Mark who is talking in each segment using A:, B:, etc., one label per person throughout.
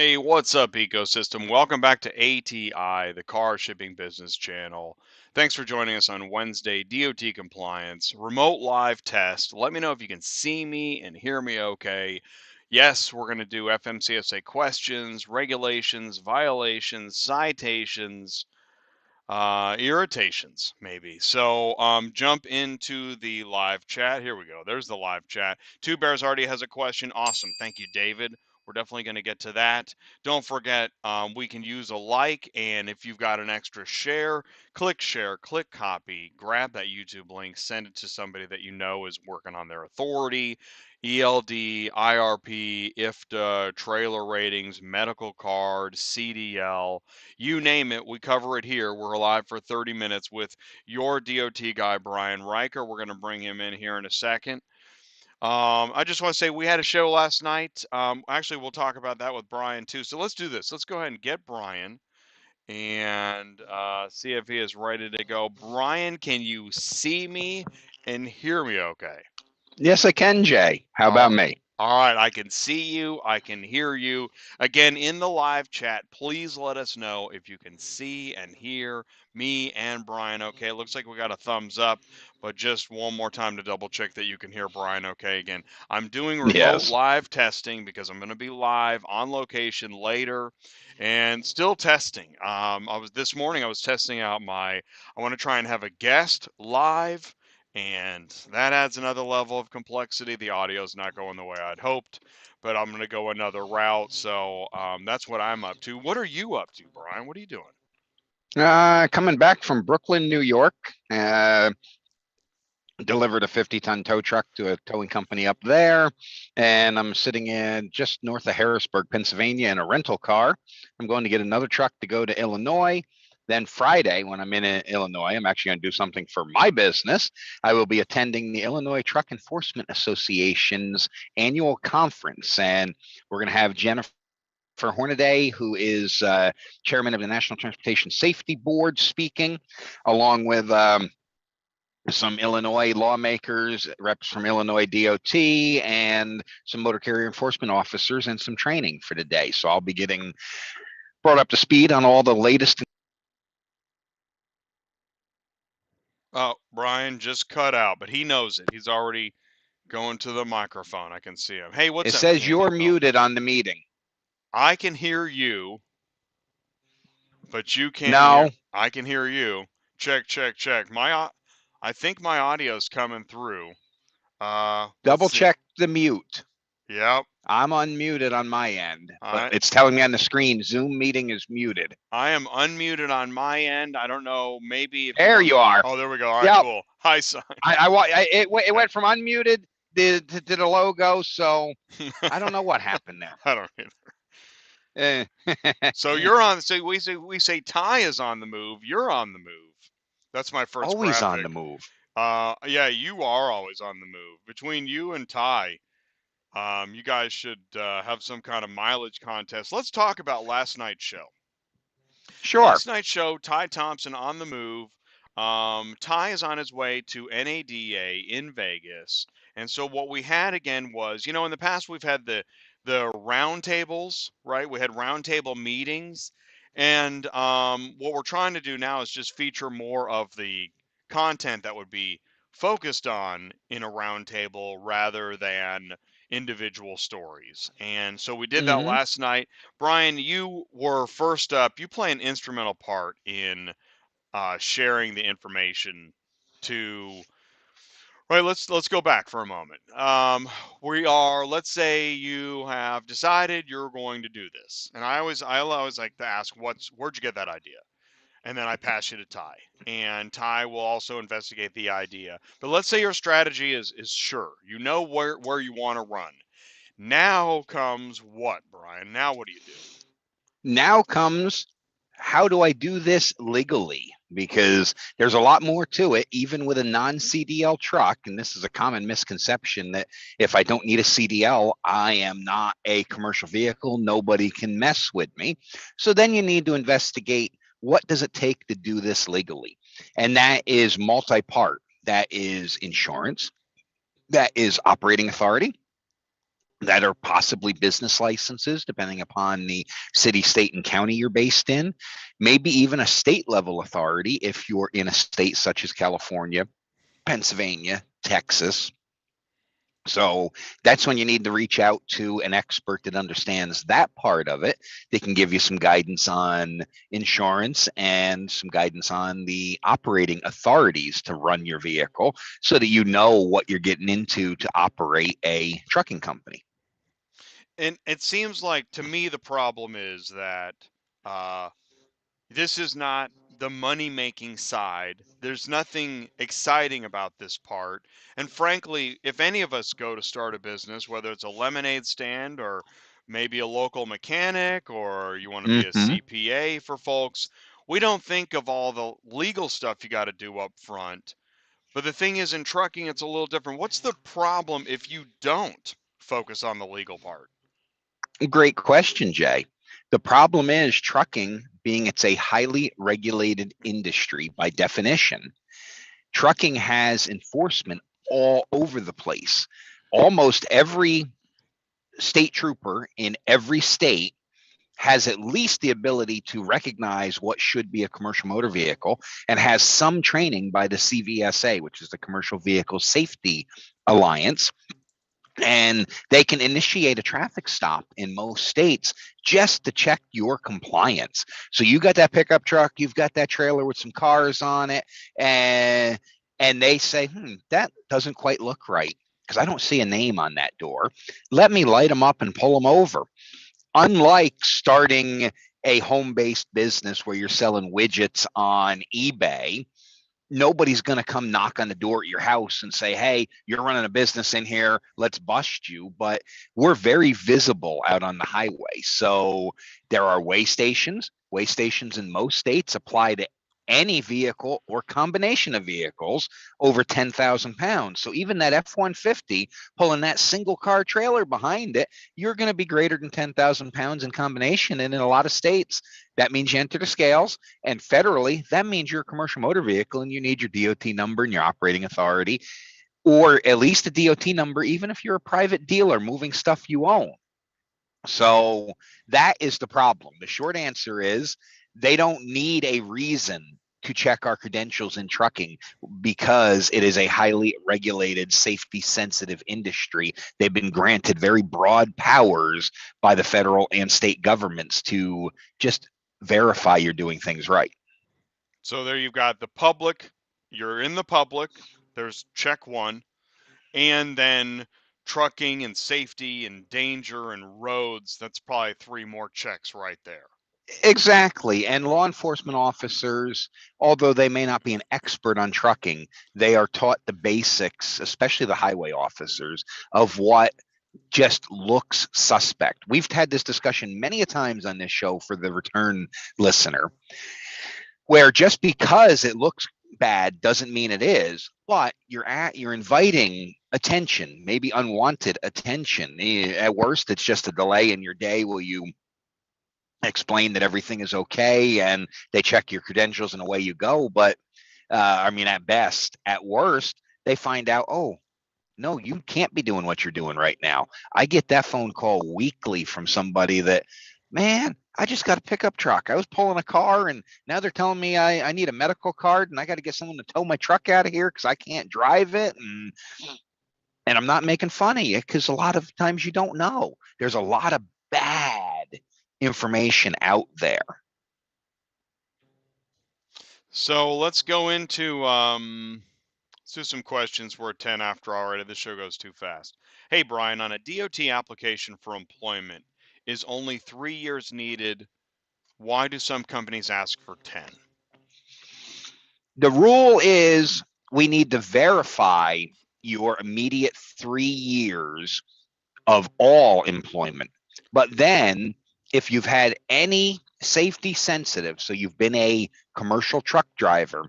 A: Hey, what's up, ecosystem? Welcome back to ATI, the car shipping business channel. Thanks for joining us on Wednesday, DOT compliance, remote live test. Let me know if you can see me and hear me okay. Yes, we're going to do FMCSA questions, regulations, violations, citations, irritations, maybe. So jump into the live chat. Here we go. There's the live chat. Two Bears already has a question. Awesome. Thank you, David. We're definitely going to get to that. Don't forget, we can use a like, and if you've got an extra share, click copy, grab that YouTube link, send it to somebody that you know is working on their authority, ELD, IRP, IFTA, trailer ratings, medical card, CDL, you name it, we cover it here. We're live for 30 minutes with your DOT guy, Brian Riker. We're going to bring him in here in a second. I just want to say we had a show last night. Actually, we'll talk about that with Brian too. So let's do this. Let's go ahead and get Brian and see if he is ready to go. Brian, can you see me and hear me okay?
B: Yes, I can, Jay. How about me?
A: All right, I can see you, I can hear you. Again, in the live chat, please let us know if you can see and hear me and Brian okay. Looks like we got a thumbs up, but just one more time to double check that you can hear Brian okay again. I'm doing remote
B: Yes.
A: live testing because I'm going to be live on location later and still testing. This morning I was testing out I want to try and have a guest live, and that adds another level of complexity. The audio is not going the way I'd hoped, but I'm going to go another route. So that's what I'm up to. What are you up to, Brian? What are you doing?
B: Coming back from Brooklyn, New York. Delivered a 50-ton tow truck to a towing company up there, and I'm sitting in just north of Harrisburg, Pennsylvania, in a rental car. I'm going to get another truck to go to Illinois. Then Friday, when I'm in Illinois, I'm actually going to do something for my business. I will be attending the Illinois Truck Enforcement Association's annual conference, and we're going to have Jennifer Hornaday, who is chairman of the National Transportation Safety Board, speaking, along with some Illinois lawmakers, reps from Illinois DOT, and some motor carrier enforcement officers, and some training for today. So I'll be getting brought up to speed on all the latest.
A: Oh, Brian just cut out, but he knows it. He's already going to the microphone. I can see him. Hey, what's
B: It
A: up,
B: says
A: Candy?
B: you're muted on the meeting.
A: I can hear you, but you can't hear.
B: No.
A: I can hear you. Check. I think my audio's coming through. Let's
B: Double
A: see.
B: check the mute.
A: Yep.
B: I'm unmuted on my end, but it's telling me on the screen Zoom meeting is muted.
A: I am unmuted on my end. I don't know. Maybe if
B: there you are.
A: Oh, there we go. All right, cool. Hi, son.
B: It went from unmuted to the logo, so I don't know what happened there.
A: I don't either. So you're on. So we say Ty is on the move. You're on the move. That's my first.
B: Always
A: graphic.
B: on the move.
A: Yeah, you are always on the move. Between you and Ty, you guys should have some kind of mileage contest. Let's talk about last night's show.
B: Sure.
A: Last night's show, Ty Thompson on the move. Ty is on his way to NADA in Vegas. And so what we had again was, in the past we've had the roundtables, right? We had roundtable meetings. And what we're trying to do now is just feature more of the content that would be focused on in a roundtable rather than individual stories. And so we did that last night. Brian, you were first up. You play an instrumental part in sharing the information to. Right, let's go back for a moment. Let's say you have decided you're going to do this, and I always like to ask, where'd you get that idea? And then I pass you to Ty, and Ty will also investigate the idea. But let's say your strategy is sure, you know where you want to run. Now comes what, Brian? Now what do you do?
B: Now comes, how do I do this legally? Because there's a lot more to it, even with a non-CDL truck. And this is a common misconception that if I don't need a CDL, I am not a commercial vehicle. Nobody can mess with me. So then you need to investigate, what does it take to do this legally? And that is multi-part. That is insurance. That is operating authority. that are possibly business licenses, depending upon the city, state, and county you're based in, maybe even a state level authority if you're in a state such as California, Pennsylvania, Texas. So that's when you need to reach out to an expert that understands that part of it. They can give you some guidance on insurance and some guidance on the operating authorities to run your vehicle so that you know what you're getting into to operate a trucking company.
A: And it seems like to me the problem is that uh, this is not the money making side. There's nothing exciting about this part. And frankly, if any of us go to start a business, whether it's a lemonade stand or maybe a local mechanic or you want to be a
B: Mm-hmm.
A: CPA for folks, we don't think of all the legal stuff you got to do up front. But the thing is, in trucking, it's a little different. What's the problem if you don't focus on the legal part?
B: Great question, Jay. The problem is trucking, being it's a highly regulated industry by definition, trucking has enforcement all over the place. Almost every state trooper in every state has at least the ability to recognize what should be a commercial motor vehicle and has some training by the CVSA, which is the Commercial Vehicle Safety Alliance. And they can initiate a traffic stop in most states just to check your compliance. So you got that pickup truck, you've got that trailer with some cars on it, and they say, that doesn't quite look right because I don't see a name on that door. Let me light them up and pull them over. Unlike starting a home-based business where you're selling widgets on eBay, nobody's going to come knock on the door at your house and say, hey, you're running a business in here, let's bust you. But we're very visible out on the highway. So there are way stations. Way stations in most states apply to any vehicle or combination of vehicles over 10,000 pounds. So even that F-150 pulling that single car trailer behind it, you're going to be greater than 10,000 pounds in combination. And in a lot of states, that means you enter the scales. And federally, that means you're a commercial motor vehicle and you need your DOT number and your operating authority, or at least a DOT number, even if you're a private dealer moving stuff you own. So that is the problem. The short answer is they don't need a reason to check our credentials in trucking because it is a highly regulated, safety sensitive industry. They've been granted very broad powers by the federal and state governments to just verify you're doing things right.
A: So there you've got the public, you're in the public, there's check one, and then trucking and safety and danger and roads. That's probably three more checks right there.
B: Exactly. And law enforcement officers, although they may not be an expert on trucking, they are taught the basics, especially the highway officers, of what just looks suspect. We've had this discussion many a times on this show for the return listener, where just because it looks bad doesn't mean it is, but you're inviting attention, maybe unwanted attention. At worst, it's just a delay in your day. Will you explain that everything is okay and they check your credentials and away you go? But I mean, at best, at worst, they find out, oh, no, you can't be doing what you're doing right now. I get that phone call weekly from somebody that, man, I just got a pickup truck. I was pulling a car and now they're telling me I need a medical card and I got to get someone to tow my truck out of here because I can't drive it. And I'm not making fun of you because a lot of times you don't know. There's a lot of bad information out there.
A: So let's go into let's do some questions. We're at 10 after already. This show goes too fast. Hey Brian, on a DOT application for employment, is only 3 years needed? Why do some companies ask for 10?
B: The rule is we need to verify your immediate 3 years of all employment. But then if you've had any safety sensitive, so you've been a commercial truck driver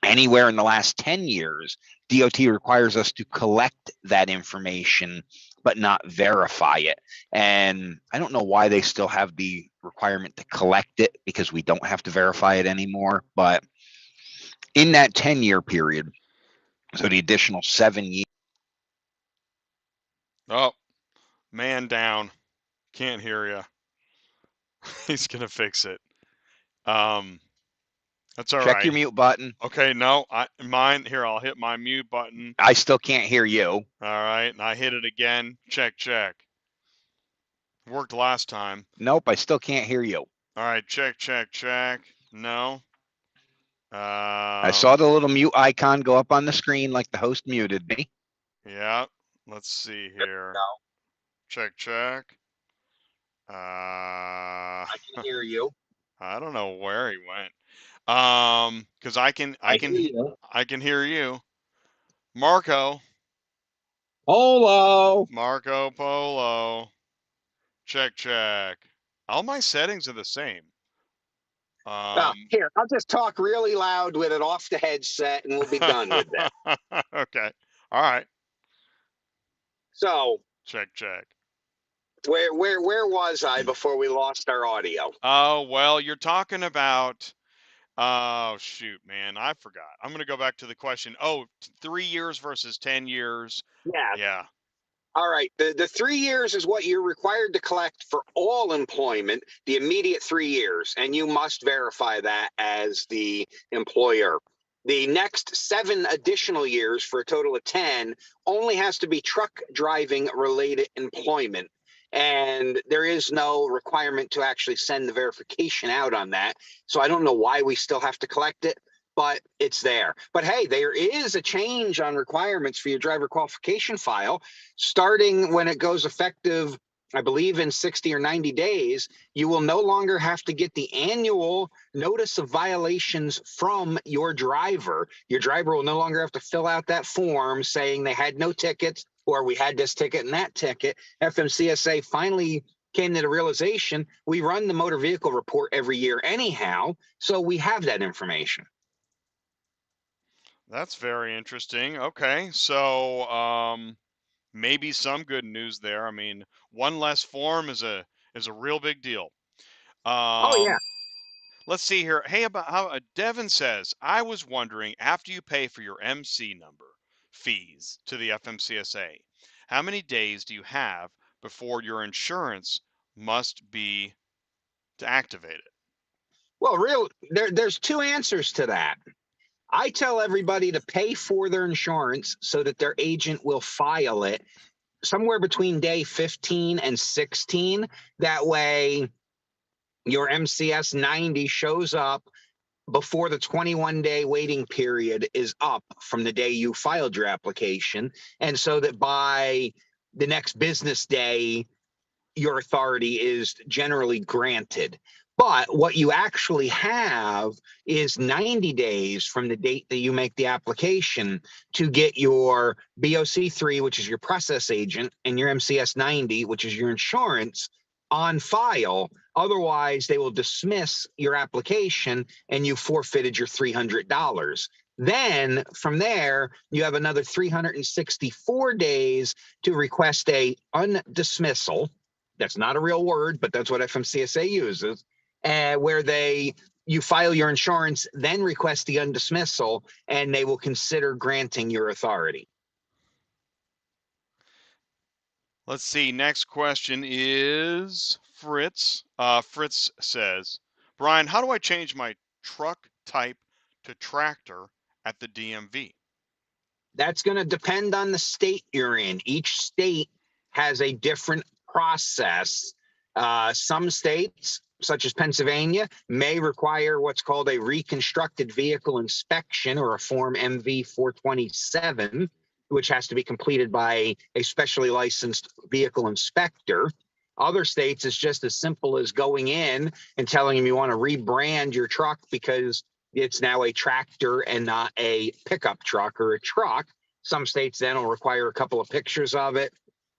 B: anywhere in the last 10 years, DOT requires us to collect that information but not verify it. And I don't know why they still have the requirement to collect it because we don't have to verify it anymore. But in that 10-year period, so the additional 7 years.
A: Oh, Man down. Can't hear you. He's gonna fix it. That's all
B: Check your
A: right.
B: mute button.
A: Okay, no, mine here. I'll hit my mute button.
B: I still can't hear you.
A: All right, and I hit it again. Check, check. Worked last time.
B: Nope, I still can't hear you.
A: All right, check, check, check. No.
B: I saw the little mute icon go up on the screen like the host muted me.
A: Yeah. Let's see here. Check, check.
B: I can hear you.
A: I don't know where he went. Because I can hear you. Marco
B: Hello.
A: Polo. Check, check. All my settings are the same.
B: Here, I'll just talk really loud with it off the headset and we'll be done with that.
A: Okay. All right.
B: So
A: Check, check.
B: where was I before we lost our audio?
A: Oh, well, you're talking about, oh, shoot, man. I forgot. I'm going to go back to the question. Oh, 3 years versus 10 years.
B: Yeah.
A: Yeah.
B: All right. The 3 years is what you're required to collect for all employment, the immediate 3 years, and you must verify that as the employer. The next 7 additional years for a total of 10 only has to be truck driving related employment. And there is no requirement to actually send the verification out on that. So I don't know why we still have to collect it, but it's there. But hey, there is a change on requirements for your driver qualification file. Starting when it goes effective, I believe in 60 or 90 days, you will no longer have to get the annual notice of violations from your driver. Your driver will no longer have to fill out that form saying they had no tickets or we had this ticket and that ticket. FMCSA finally came to the realization we run the motor vehicle report every year anyhow, so we have that information.
A: That's very interesting. Okay. So, maybe some good news there. I mean, one less form is a real big deal.
B: Oh, yeah.
A: Let's see here. Hey, about how Devin says, I was wondering after you pay for your MC number fees to the FMCSA, how many days do you have before your insurance must be to activate it?
B: Well, there's 2 answers to that. I tell everybody to pay for their insurance so that their agent will file it somewhere between day 15 and 16. That way, your MCS 90 shows up before the 21-day waiting period is up from the day you filed your application. And so that by the next business day, your authority is generally granted. But what you actually have is 90 days from the date that you make the application to get your BOC3, which is your process agent, and your MCS 90, which is your insurance, on file. Otherwise, they will dismiss your application and you forfeited your $300. Then from there, you have another 364 days to request a undismissal. That's not a real word, but that's what FMCSA uses, where you file your insurance, then request the undismissal, and they will consider granting your authority.
A: Let's see. Next question is Fritz. Fritz says, Brian, how do I change my truck type to tractor at the DMV?
B: That's going to depend on the state you're in. Each state has a different process. Some states, such as Pennsylvania, may require what's called a reconstructed vehicle inspection, or a Form MV 427, which has to be completed by a specially licensed vehicle inspector. Other states, it's just as simple as going in and telling them you want to rebrand your truck because it's now a tractor and not a pickup truck or a truck. Some states then will require a couple of pictures of it.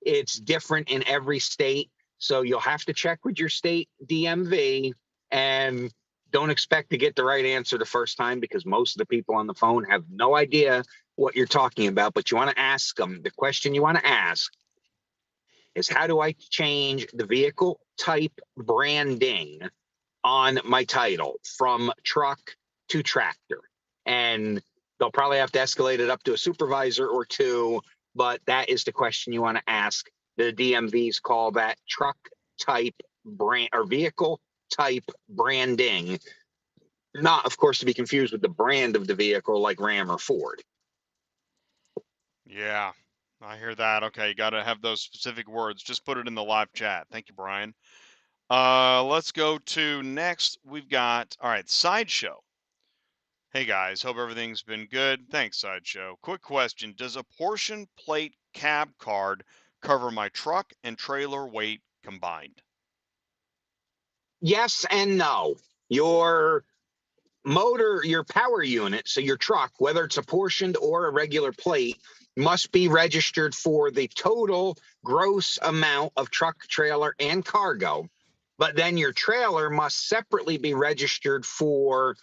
B: It's different in every state. So you'll have to check with your state DMV, and don't expect to get the right answer the first time because most of the people on the phone have no idea what you're talking about, but you want to ask them. The question you want to ask is, how do I change the vehicle type branding on my title from truck to tractor? And they'll probably have to escalate it up to a supervisor or 2, but that is the question you want to ask
C: The DMVs call that truck type brand or vehicle type branding. Not, of course, to be confused with the brand of the vehicle like Ram or Ford.
A: Yeah, I hear that. Okay, you got to have those specific words. Just put it in the live chat. Thank you, Brian. Let's go to next. We've got, all right, Sideshow. Hey guys, hope everything's been good. Thanks, Sideshow. Quick question. Does a portion plate cab card cover my truck and trailer weight combined?
C: Yes and no. Your motor, your power unit, so your truck, whether it's a portioned or a regular plate, must be registered for the total gross amount of truck, trailer, and cargo. But then your trailer must separately be registered for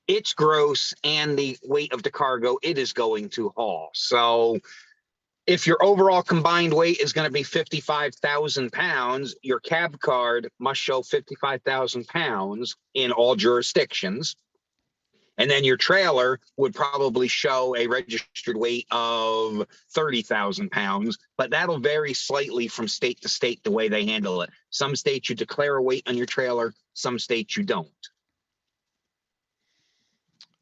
C: its gross and the weight of the cargo it is going to haul. So if your overall combined weight is going to be 55,000 pounds, your cab card must show 55,000 pounds in all jurisdictions. And then your trailer would probably show a registered weight of 30,000 pounds, but that'll vary slightly from state to state the way they handle it. Some states you declare a weight on your trailer, some states you don't.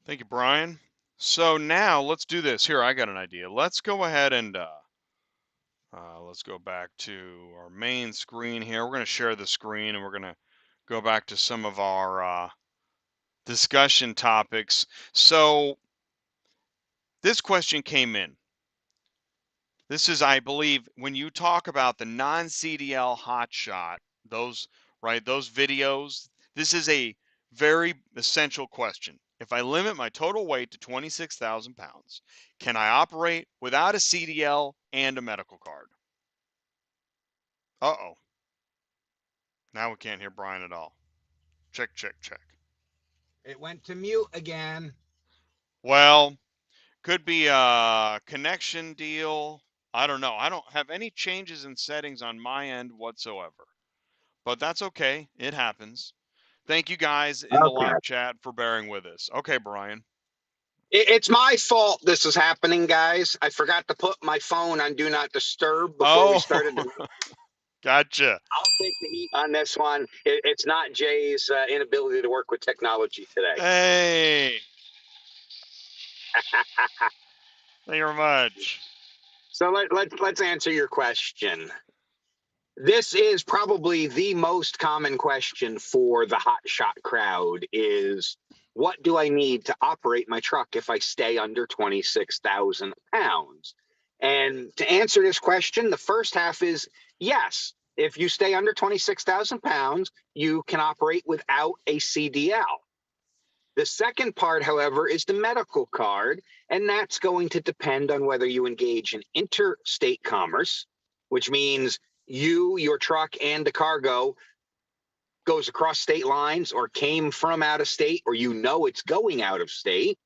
A: Thank you, Brian. So now let's do this. Here, I got an idea. Let's go ahead and let's go back to our main screen here. We're going to share the screen and we're going to go back to some of our discussion topics. So this question came in. This is, I believe, when you talk about the non-CDL hotshot, those videos, this is a very essential question. If I limit my total weight to 26,000 pounds, can I operate without a CDL and a medical card? Uh-oh. Now we can't hear Brian at all. Check, check, check.
C: It went to mute again.
A: Well, could be a connection deal. I don't know. I don't have any changes in settings on my end whatsoever. But that's okay. It happens. Thank you guys in the
C: Okay.
A: live chat for bearing with us. Okay, Brian.
C: It's my fault this is happening, guys. I forgot to put my phone on Do Not Disturb before we started.
A: Gotcha.
C: I'll take the heat on this one. It's not Jay's inability to work with technology today.
A: Hey. Thank you very much.
C: So let's answer your question. This is probably the most common question for the hotshot crowd is, what do I need to operate my truck if I stay under 26,000 pounds? And to answer this question, the first half is yes. If you stay under 26,000 pounds, you can operate without a CDL. The second part, however, is the medical card, and that's going to depend on whether you engage in interstate commerce, which means your truck and the cargo goes across state lines or came from out of state, or it's going out of state.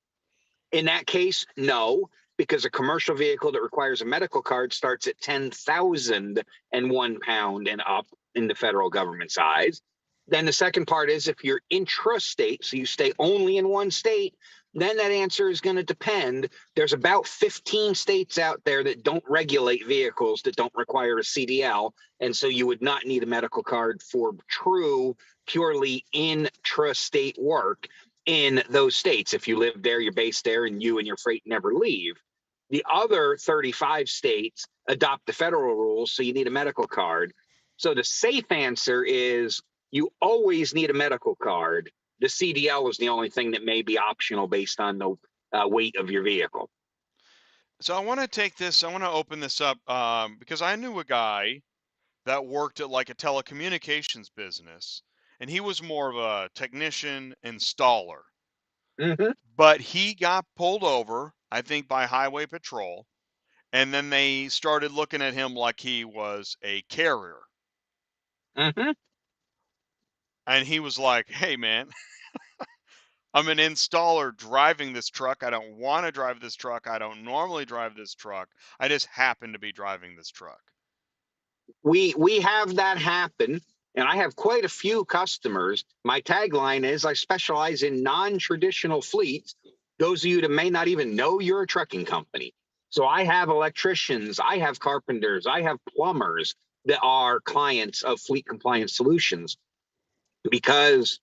C: In that case, no, because a commercial vehicle that requires a medical card starts at 10,001 pound and up in the federal government's eyes. Then the second part is if you're intrastate, so you stay only in one state, then that answer is going to depend. There's about 15 states out there that don't regulate vehicles that don't require a CDL, and so you would not need a medical card for true, purely intrastate work in those states. If you live there, you're based there, and you and your freight never leave. The other 35 states adopt the federal rules, so you need a medical card. So the safe answer is you always need a medical card. The CDL is the only thing that may be optional based on the weight of your vehicle.
A: So I want to open this up because I knew a guy that worked at like a telecommunications business, and he was more of a technician installer.
C: Mm-hmm.
A: But he got pulled over, I think, by highway patrol, and then they started looking at him like he was a carrier.
C: Mm-hmm.
A: And he was like, hey, man, I'm an installer driving this truck. I don't want to drive this truck. I don't normally drive this truck. I just happen to be driving this truck.
C: We have that happen, and I have quite a few customers. My tagline is I specialize in non-traditional fleets. Those of you that may not even know you're a trucking company. So I have electricians, I have carpenters, I have plumbers, that are clients of Fleet Compliance Solutions, because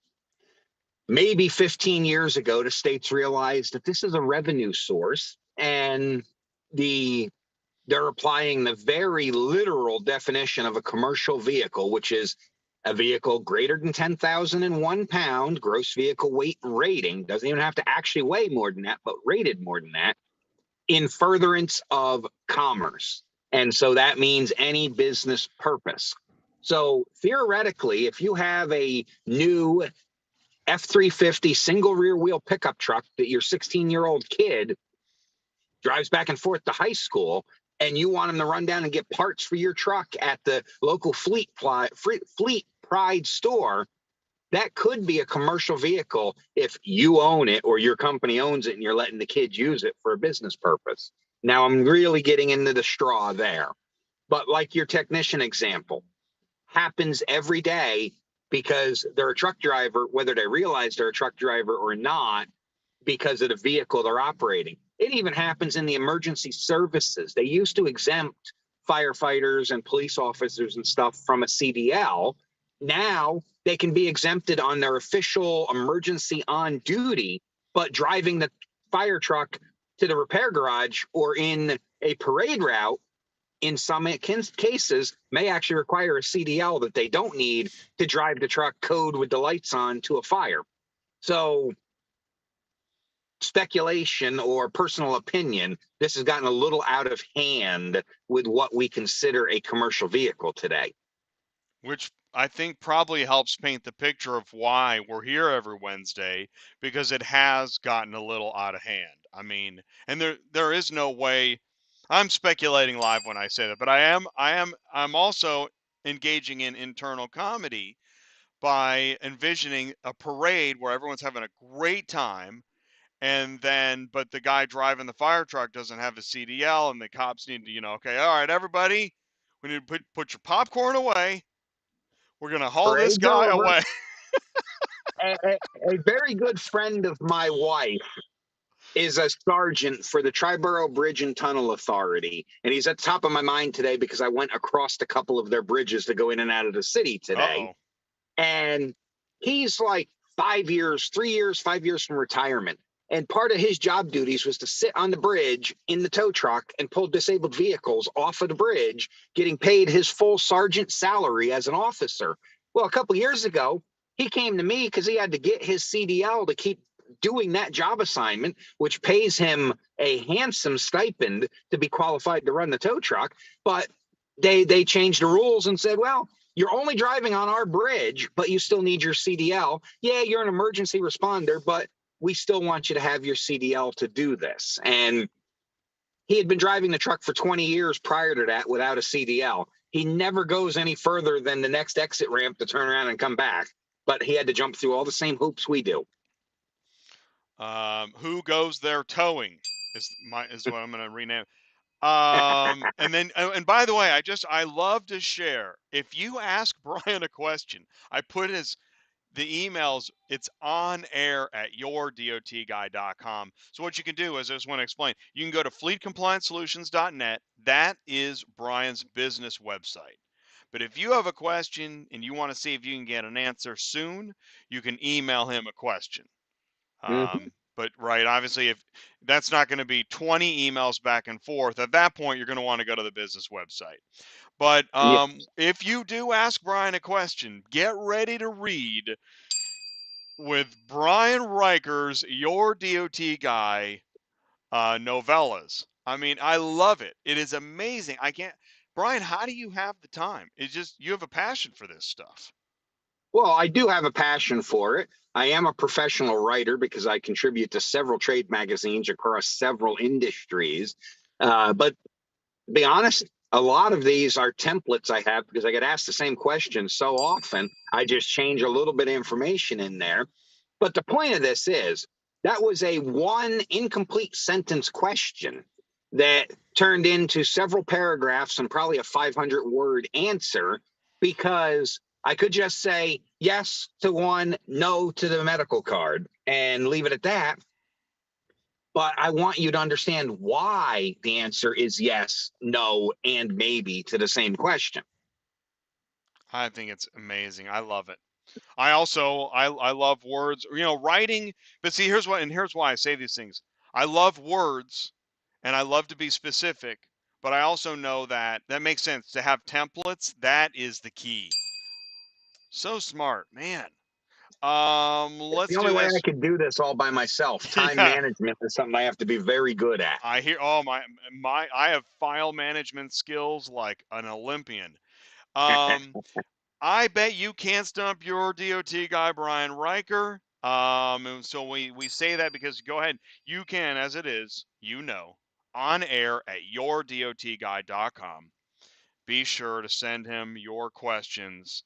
C: maybe 15 years ago, the states realized that this is a revenue source, and they're applying the very literal definition of a commercial vehicle, which is a vehicle greater than 10,001 pound gross vehicle weight rating. Doesn't even have to actually weigh more than that, but rated more than that, in furtherance of commerce. And so that means any business purpose. So theoretically, if you have a new F-350 single rear wheel pickup truck that your 16-year-old kid drives back and forth to high school, and you want him to run down and get parts for your truck at the local Fleet Pride store, that could be a commercial vehicle if you own it or your company owns it and you're letting the kids use it for a business purpose. Now, I'm really getting into the straw there. But like your technician example, happens every day because they're a truck driver, whether they realize they're a truck driver or not, because of the vehicle they're operating. It even happens in the emergency services. They used to exempt firefighters and police officers and stuff from a CDL. Now they can be exempted on their official emergency on duty, but driving the fire truck to the repair garage or in a parade route, in some cases, may actually require a CDL that they don't need to drive the truck code with the lights on to a fire. So speculation or personal opinion, this has gotten a little out of hand with what we consider a commercial vehicle today.
A: Which I think probably helps paint the picture of why we're here every Wednesday, because it has gotten a little out of hand. I mean, and there is no way. I'm speculating live when I say that, but I'm also engaging in internal comedy by envisioning a parade where everyone's having a great time, and then but the guy driving the fire truck doesn't have a CDL, and the cops need to, okay, all right, everybody, we need to put your popcorn away. We're gonna haul this
C: Parade's
A: guy
C: over.
A: away.
C: A very good friend of my wife is a sergeant for the Triborough Bridge and Tunnel Authority. And he's at the top of my mind today because I went across a couple of their bridges to go in and out of the city today.
A: Uh-oh.
C: And he's like 5 years, 3 years, 5 years from retirement. And part of his job duties was to sit on the bridge in the tow truck and pull disabled vehicles off of the bridge, getting paid his full sergeant salary as an officer. Well, a couple of years ago, he came to me because he had to get his CDL to keep doing that job assignment, which pays him a handsome stipend to be qualified to run the tow truck. But they changed the rules and said, well, you're only driving on our bridge, but you still need your CDL. Yeah, you're an emergency responder, but we still want you to have your CDL to do this. And he had been driving the truck for 20 years prior to that without a CDL. He never goes any further than the next exit ramp to turn around and come back. But he had to jump through all the same hoops we do.
A: Who goes there towing is what I'm going to rename. And by the way, I love to share. If you ask Brian a question, I put the emails, it's on air at YourDOTGuy.com. So what you can do is, I just want to explain, you can go to fleetcompliancesolutions.net. That is Brian's business website. But if you have a question and you want to see if you can get an answer soon, you can email him a question. But right, obviously, if that's not going to be 20 emails back and forth, at that point, you're going to want to go to the business website. But if you do ask Brian a question, get ready to read with Brian Riker's Your DOT Guy novellas. I mean, I love it. It is amazing. Brian, how do you have the time? It's just, you have a passion for this stuff.
C: Well, I do have a passion for it. I am a professional writer because I contribute to several trade magazines across several industries. But to be honest, a lot of these are templates I have because I get asked the same question so often. I just change a little bit of information in there. But the point of this is that was a one incomplete sentence question that turned into several paragraphs and probably a 500-word answer, because I could just say yes to one, no to the medical card, and leave it at that. But I want you to understand why the answer is yes, no, and maybe to the same question.
A: I think it's amazing. I love it. I also I love words, writing, but see here's why I say these things. I love words and I love to be specific, but I also know that makes sense to have templates. That is the key. So smart, man.
C: The
A: Let's
C: only
A: do
C: way I
A: this.
C: could do this all by myself. Time
A: Yeah.
C: management is something I have to be very good at.
A: I hear my I have file management skills like an Olympian. Um I bet you can't stump your DOT guy, Brian Riker. And so we say that because go ahead, you can, as it is, on air at yourdotguy.com. Be sure to send him your questions.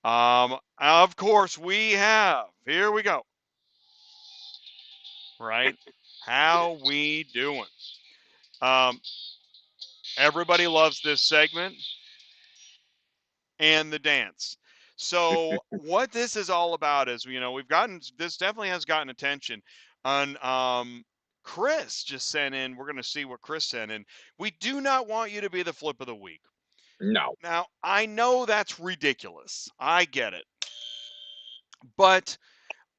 A: Of course, we have. Here we go. Right? How we doing? Um, everybody loves this segment and the dance. So what this is all about is, we've gotten this definitely has gotten attention. On Chris just sent in. We're going to see what Chris sent in. We do not want you to be the flip of the week.
C: No.
A: Now I know that's ridiculous. I get it, but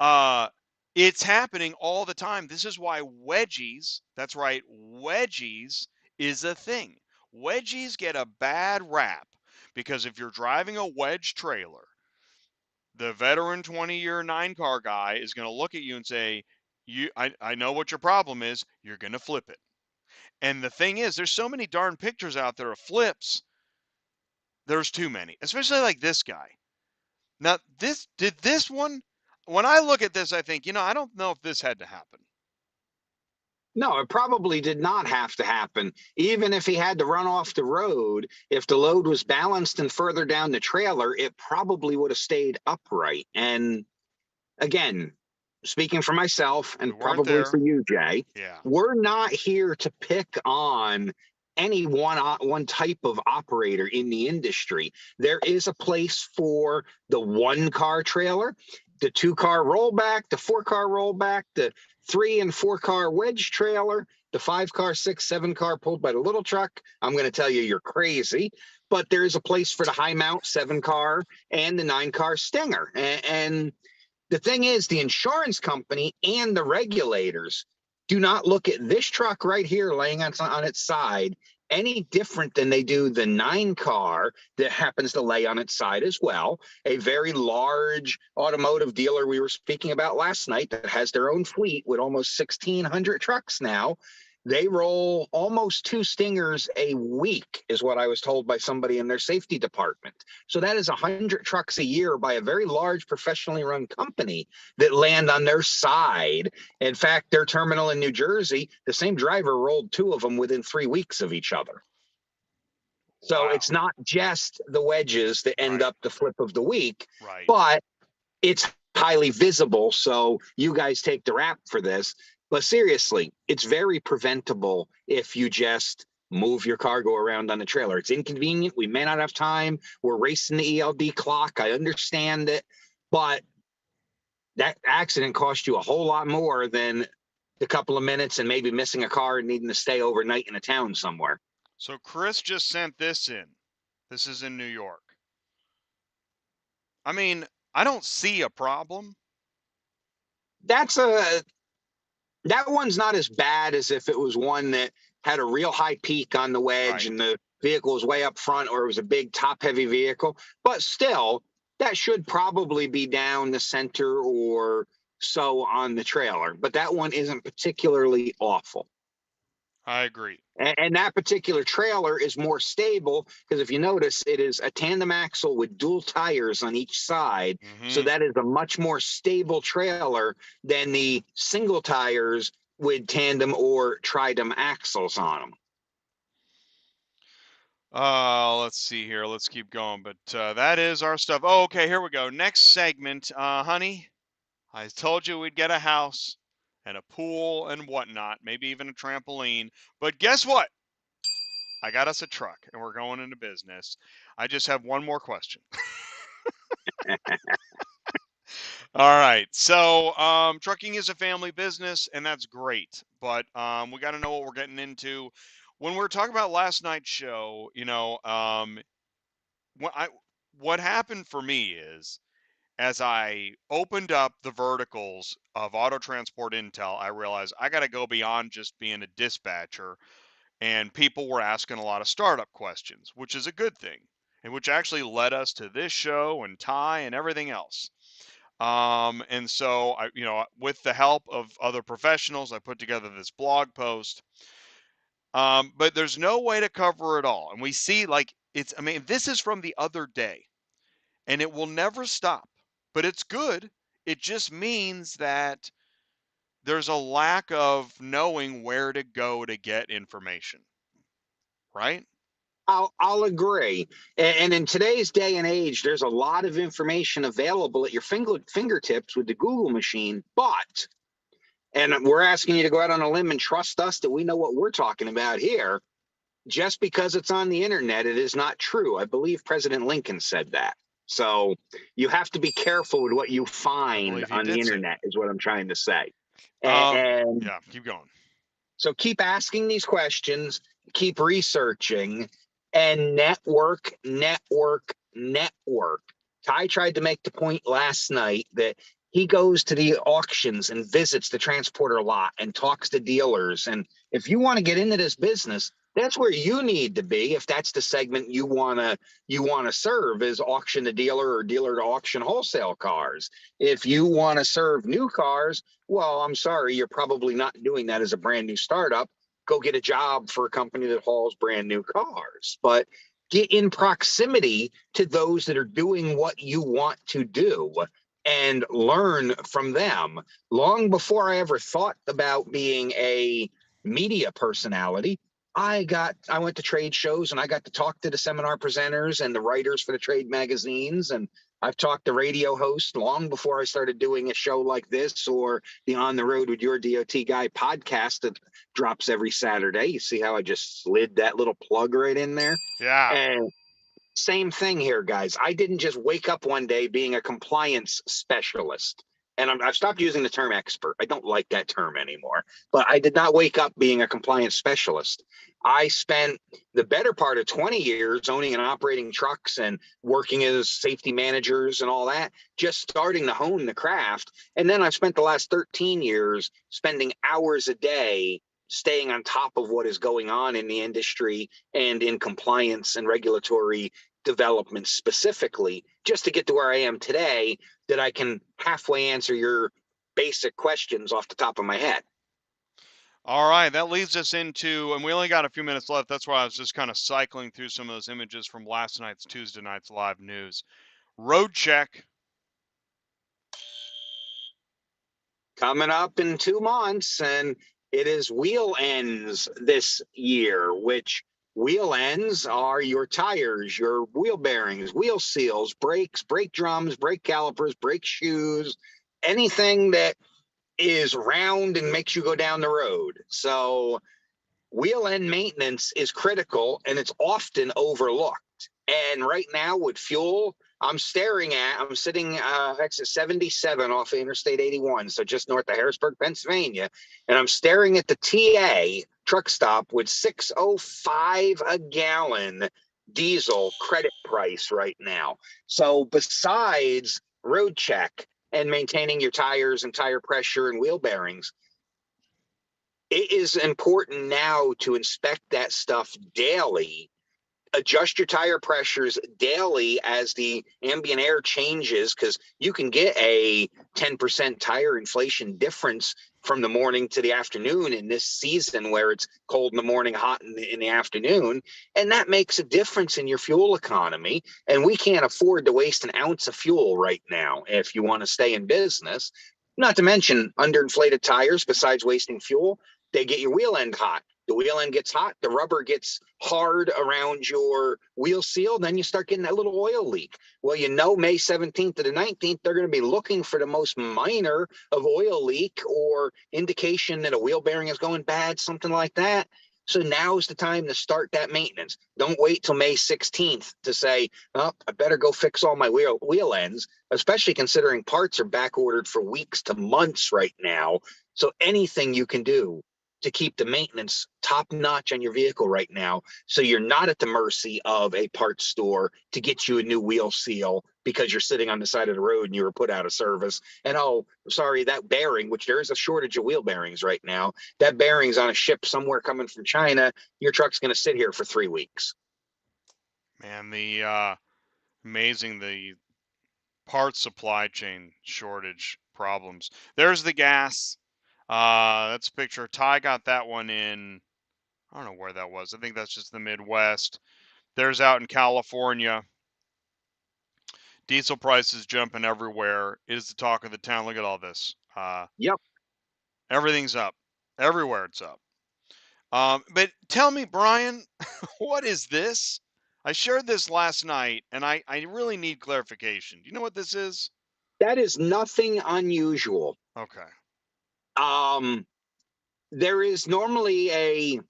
A: uh, it's happening all the time. This is why wedgies. That's right, wedgies is a thing. Wedgies get a bad rap because if you're driving a wedge trailer, the veteran 20-year 9-car guy is going to look at you and say, I know what your problem is. You're going to flip it. And the thing is, there's so many darn pictures out there of flips. There's too many, especially like this guy. Now, this one, when I look at this, I think, I don't know if this had to happen.
C: No, it probably did not have to happen. Even if he had to run off the road, if the load was balanced and further down the trailer, it probably would have stayed upright. And again, speaking for myself
A: We
C: and
A: weren't
C: probably for
A: there.
C: you, Jay,
A: Yeah.
C: we're not here to pick on any one type of operator in the industry. There is a place for the 1-car trailer, the 2-car rollback, the 4-car rollback, the 3 and 4-car wedge trailer, the 5-car, 6, 7-car pulled by the little truck. I'm going to tell you, you're crazy. But there is a place for the high mount 7-car and the 9-car Stinger. And the thing is, the insurance company and the regulators do not look at this truck right here laying on its side any different than they do the 9-car that happens to lay on its side as well. A very large automotive dealer we were speaking about last night that has their own fleet with almost 1,600 trucks now. They roll almost 2 Stingers a week, is what I was told by somebody in their safety department. So that is 100 trucks a year by a very large professionally run company that land on their side. In fact, their terminal in New Jersey, the same driver rolled 2 of them within 3 weeks of each other. So
A: Wow.
C: it's not just the wedges that end
A: Right.
C: up the flip of the week,
A: Right.
C: but it's highly visible. So you guys take the rap for this. But seriously, it's very preventable if you just move your cargo around on the trailer. It's inconvenient. We may not have time. We're racing the ELD clock. I understand it. But that accident cost you a whole lot more than a couple of minutes and maybe missing a car and needing to stay overnight in a town somewhere.
A: So Chris just sent this in. This is in New York. I mean, I don't see a problem.
C: That one's not as bad as if it was one that had a real high peak on the wedge
A: Right.
C: and the vehicle was way up front, or it was a big top heavy vehicle. But still, that should probably be down the center or so on the trailer. But that one isn't particularly awful.
A: I agree.
C: And that particular trailer is more stable because if you notice, it is a tandem axle with dual tires on each side. So that is a much more stable trailer than the single tires with tandem or tridem axles on them.
A: Let's see here. Let's keep going. But that is our stuff. Oh, okay. Here we go. Next segment. Honey, I told you we'd get a house and a pool and whatnot, maybe even a trampoline. But guess what? I got us a truck and we're going into business. I just have one more question. All right. So, trucking is a family business, and that's great. But we got to know what we're getting into. When we were talking about last night's show, when what happened for me is, as I opened up the verticals of auto transport intel, I realized I got to go beyond just being a dispatcher. And people were asking a lot of startup questions, which is a good thing, and which actually led us to this show and Ty and everything else. And so I, with the help of other professionals, I put together this blog post. But there's no way to cover it all. And we see like I mean, this is from the other day and it will never stop, but it's good. It just means that there's a lack of knowing where to go to get information, right?
C: I'll agree. And in today's day and age, there's a lot of information available at your fingertips with the Google machine. But, and we're asking you to go out on a limb and trust us that we know what we're talking about here. Just because it's on the internet, it is not true. I believe President Lincoln said that. So you have to be careful with what you
A: I
C: find
A: believe he
C: on the
A: did say that.
C: internet, is what I'm trying to say.
A: Um,
C: And
A: yeah, keep going.
C: so keep asking these questions, keep researching, and network, network, network. Ty tried to make the point last night that he goes to the auctions and visits the transporter lot and talks to dealers. And if you want to get into this business, that's where you need to be. If that's the segment you wanna serve, is auction to dealer or dealer to auction wholesale cars. If you want to serve new cars, well, I'm sorry, you're probably not doing that as a brand new startup. Go get a job for a company that hauls brand new cars. But get in proximity to those that are doing what you want to do and learn from them. Long before I ever thought about being a media personality, I went to trade shows and I got to talk to the seminar presenters and the writers for the trade magazines. And I've talked to radio hosts long before I started doing a show like this, or the On the Road with Your DOT Guy podcast that drops every Saturday. You see how I just slid that little plug right in there?
A: Yeah.
C: And same thing here, guys. I didn't just wake up one day being a compliance specialist. And I've stopped using the term expert. I don't like that term anymore. But I did not wake up being a compliance specialist. I spent the better part of 20 years owning and operating trucks and working as safety managers and all that, just starting to hone the craft. And then I've spent the last 13 years spending hours a day staying on top of what is going on in the industry and in compliance and regulatory development specifically, just to get to where I am today, that I can halfway answer your basic questions off the top of my head.
A: All right, that leads us into, and we only got a few minutes left. That's why I was just kind of cycling through some of those images from last night's Tuesday night's live news. Roadcheck.
C: Coming up in 2 months, and it is wheel ends this year, which wheel ends are your tires, your wheel bearings, wheel seals, brakes, brake drums, brake calipers, brake shoes, anything that is round and makes you go down the road. So wheel end maintenance is critical and it's often overlooked. And right now with fuel, I'm sitting exit 77 off of Interstate 81, so just north of Harrisburg, Pennsylvania, and I'm staring at the TA truck stop with $6.05 a gallon diesel credit price right now. So besides Roadcheck and maintaining your tires and tire pressure and wheel bearings, it is important now to inspect that stuff daily. Adjust your tire pressures daily as the ambient air changes, because you can get a 10% tire inflation difference from the morning to the afternoon in this season, where it's cold in the morning, hot in the afternoon. And that makes a difference in your fuel economy. And we can't afford to waste an ounce of fuel right now if you want to stay in business. Not to mention underinflated tires, besides wasting fuel, they get your wheel end hot. The wheel end gets hot, the rubber gets hard around your wheel seal, then you start getting that little oil leak. Well, May 17th to the 19th, they're going to be looking for the most minor of oil leak or indication that a wheel bearing is going bad, something like that. So now's the time to start that maintenance. Don't wait till May 16th to say, oh, I better go fix all my wheel ends, especially considering parts are back ordered for weeks to months right now. So anything you can do to keep the maintenance top notch on your vehicle right now, so you're not at the mercy of a parts store to get you a new wheel seal because you're sitting on the side of the road and you were put out of service. And oh, sorry, that bearing, which there is a shortage of wheel bearings right now, that bearing's on a ship somewhere coming from China. Your truck's going to sit here for 3 weeks.
A: Man, the amazing the parts supply chain shortage problems. There's the gas. That's a picture. Ty got that one in. I don't know where that was. I think that's just the Midwest. There's out in California. Diesel prices jumping everywhere. It is the talk of the town. Look at all this.
C: Yep.
A: Everything's up. Everywhere it's up. But tell me, Brian, what is this? I shared this last night, and I really need clarification. Do you know what this is?
C: That is nothing unusual.
A: Okay.
C: There is normally a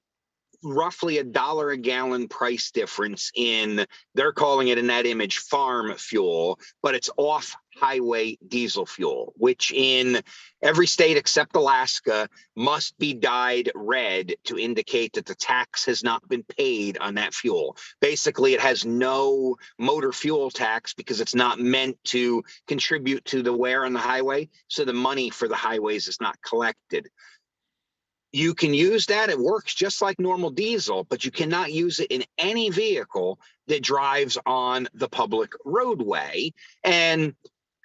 C: roughly $1 a gallon price difference in, they're calling it in that image, farm fuel, but it's off highway diesel fuel, which in every state except Alaska must be dyed red to indicate that the tax has not been paid on that fuel. Basically, it has no motor fuel tax because it's not meant to contribute to the wear on the highway, so the money for the highways is not collected. You can use that. It works just like normal diesel, but you cannot use it in any vehicle that drives on the public roadway. And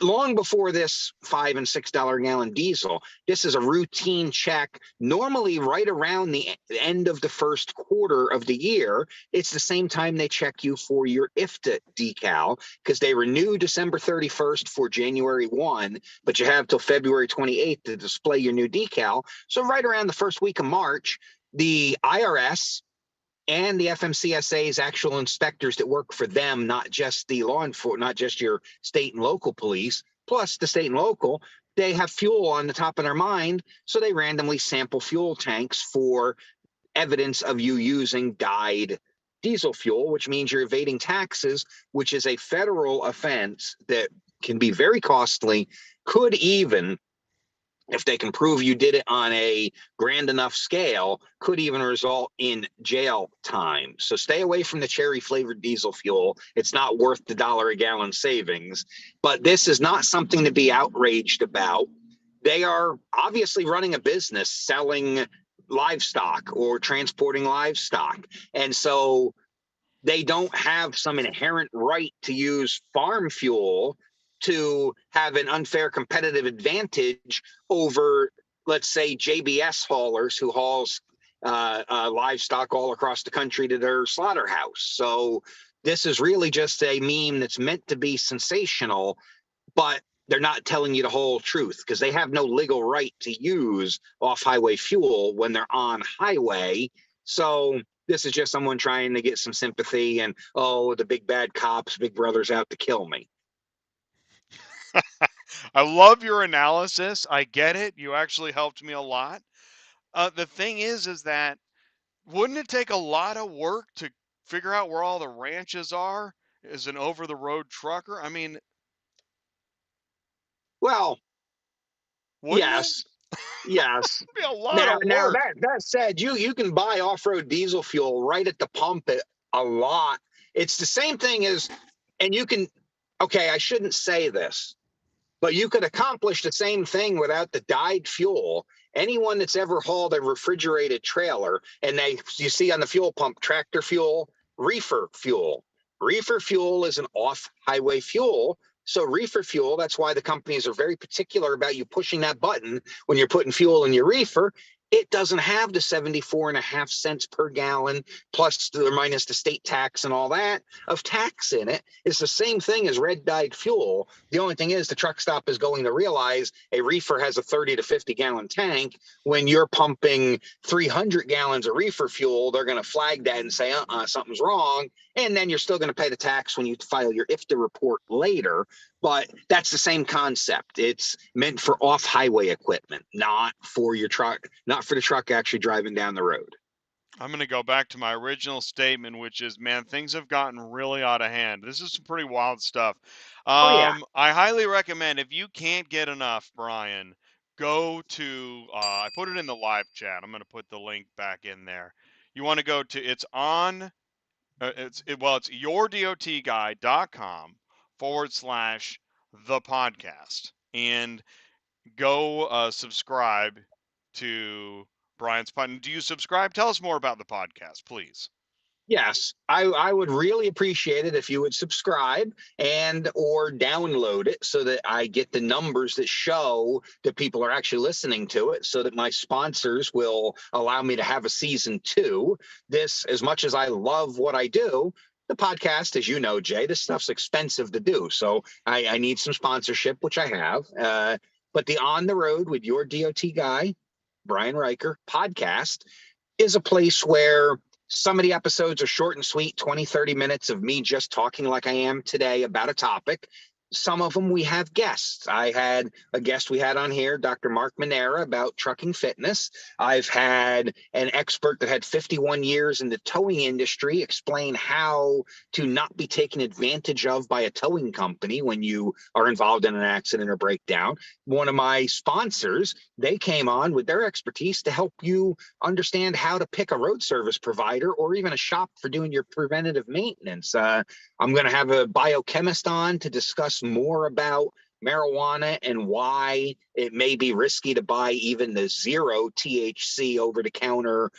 C: long before this $5 and $6 a gallon diesel, this is a routine check, normally right around the end of the first quarter of the year. It's the same time they check you for your IFTA decal, because they renew December 31st for January 1, but you have till February 28th to display your new decal. So right around the first week of March, the IRS and the FMCSA's actual inspectors that work for them, not just the law enforcement, not just your state and local police, plus the state and local, they have fuel on the top of their mind. So they randomly sample fuel tanks for evidence of you using dyed diesel fuel, which means you're evading taxes, which is a federal offense that can be very costly, could even, if they can prove you did it on a grand enough scale, could even result in jail time. So stay away from the cherry flavored diesel fuel. It's not worth the $1 a gallon savings. But this is not something to be outraged about. They are obviously running a business selling livestock or transporting livestock. And so they don't have some inherent right to use farm fuel to have an unfair competitive advantage over, let's say, JBS haulers who hauls livestock all across the country to their slaughterhouse. So this is really just a meme that's meant to be sensational, but they're not telling you the whole truth because they have no legal right to use off-highway fuel when they're on highway. So this is just someone trying to get some sympathy and, oh, the big bad cops, big brother's out to kill me.
A: I love your analysis. I get it. You actually helped me a lot. The thing is that wouldn't it take a lot of work to figure out where all the ranches are as an over-the-road trucker? I mean,
C: Well,
A: wouldn't it?
C: yes. Yes.
A: It'd be a lot of
C: Now
A: work.
C: that said, you can buy off-road diesel fuel right at the pump at a lot. It's the same thing as, and you can, okay, I shouldn't say this, but you could accomplish the same thing without the dyed fuel. Anyone that's ever hauled a refrigerated trailer, and you see on the fuel pump, tractor fuel, reefer fuel. Reefer fuel is an off-highway fuel. So reefer fuel, that's why the companies are very particular about you pushing that button when you're putting fuel in your reefer. It doesn't have the 74.5 cents per gallon plus or minus the state tax and all that of tax in it. It's the same thing as red dyed fuel. The only thing is the truck stop is going to realize a reefer has a 30 to 50 gallon tank. When you're pumping 300 gallons of reefer fuel, they're going to flag that and say, something's wrong. And then you're still going to pay the tax when you file your IFTA report later. But that's the same concept. It's meant for off-highway equipment, not for your truck, not for the truck actually driving down the road.
A: I'm going to go back to my original statement, which is, man, things have gotten really out of hand. This is some pretty wild stuff.
C: Oh, yeah.
A: I highly recommend, if you can't get enough, Brian, go to, I put it in the live chat. I'm going to put the link back in there. You want to go to, it's yourdotguy.com/the podcast, and go subscribe to Brian's pod. Do you subscribe? Tell us more about the podcast, please.
C: Yes, I would really appreciate it if you would subscribe and or download it so that I get the numbers that show that people are actually listening to it, so that my sponsors will allow me to have a season 2. This, as much as I love what I do, the podcast, as you know, Jay, this stuff's expensive to do. So I need some sponsorship, which I have. But the On the Road with Your DOT Guy, Brian Riker podcast is a place where some of the episodes are short and sweet, 20, 30 minutes of me just talking like I am today about a topic. Some of them we have guests. I had a guest we had on here, Dr. Mark Manera, about trucking fitness. I've had an expert that had 51 years in the towing industry explain how to not be taken advantage of by a towing company when you are involved in an accident or breakdown. One of my sponsors, they came on with their expertise to help you understand how to pick a road service provider or even a shop for doing your preventative maintenance. I'm going to have a biochemist on to discuss more about marijuana and why it may be risky to buy even the 0 THC over-the-counter